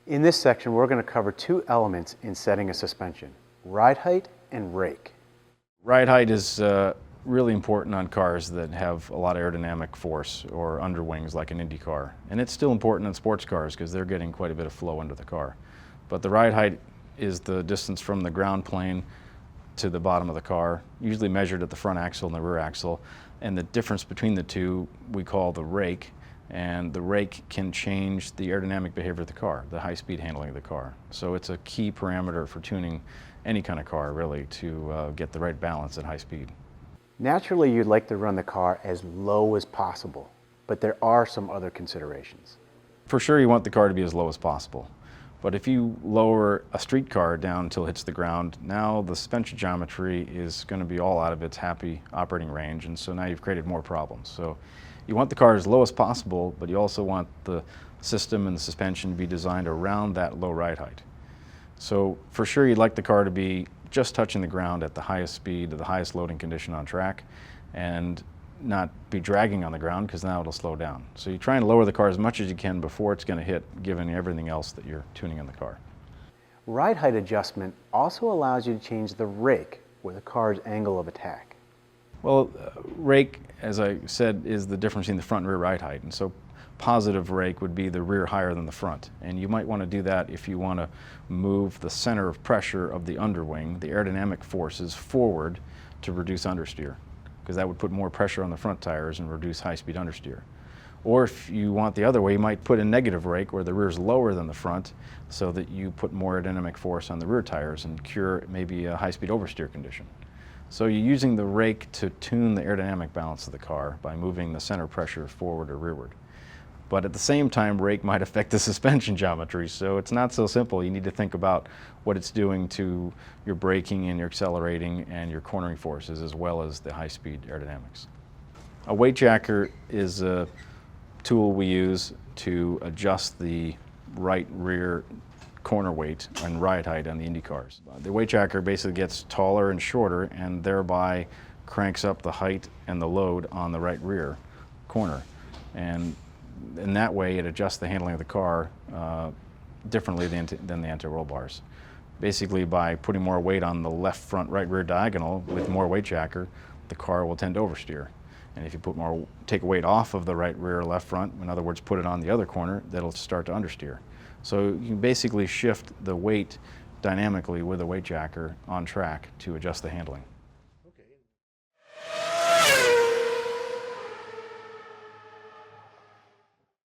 In this section, we're going to cover two elements in setting a suspension: ride height and rake. Ride height is really important on cars that have a lot of aerodynamic force or underwings like an Indy car. And it's still important in sports cars because they're getting quite a bit of flow into the car. But the ride height is the distance from the ground plane to the bottom of the car, usually measured at the front axle and the rear axle. And the difference between the two we call the rake. And the rake can change the aerodynamic behavior of the car, the high-speed handling of the car. So it's a key parameter for tuning any kind of car, really, to get the right balance at high speed. Naturally, you'd like to run the car as low as possible, but there are some other considerations. For sure, you want the car to be as low as possible. But if you lower a street car down until it hits the ground, now the suspension geometry is going to be all out of its happy operating range, and so now you've created more problems. So you want the car as low as possible, but you also want the system and the suspension to be designed around that low ride height. So for sure, you'd like the car to be just touching the ground at the highest speed, to the highest loading condition on track, and not be dragging on the ground, because now it'll slow down. So you try and lower the car as much as you can before it's going to hit, given everything else that you're tuning in the car. Ride height adjustment also allows you to change the rake, or the car's angle of attack. Well, rake, as I said, is the difference between the front and rear ride height. And so positive rake would be the rear higher than the front. And you might want to do that if you want to move the center of pressure of the underwing, the aerodynamic forces, forward to reduce understeer, because that would put more pressure on the front tires and reduce high-speed understeer. Or if you want the other way, you might put a negative rake where the rear is lower than the front, so that you put more aerodynamic force on the rear tires and cure maybe a high-speed oversteer condition. So you're using the rake to tune the aerodynamic balance of the car by moving the center pressure forward or rearward. But at the same time, rake might affect the suspension geometry, so it's not so simple. You need to think about what it's doing to your braking and your accelerating and your cornering forces, as well as the high-speed aerodynamics. A weight jacker is a tool we use to adjust the right rear corner weight and ride height on the Indy cars. The weight jacker basically gets taller and shorter, and thereby cranks up the height and the load on the right rear corner. And in that way, it adjusts the handling of the car differently than the anti-roll bars. Basically, by putting more weight on the left front right rear diagonal with more weight jacker, the car will tend to oversteer. And if you take weight off of the right rear left front, in other words, put it on the other corner, that'll start to understeer. So you basically shift the weight dynamically with a weight jacker on track to adjust the handling.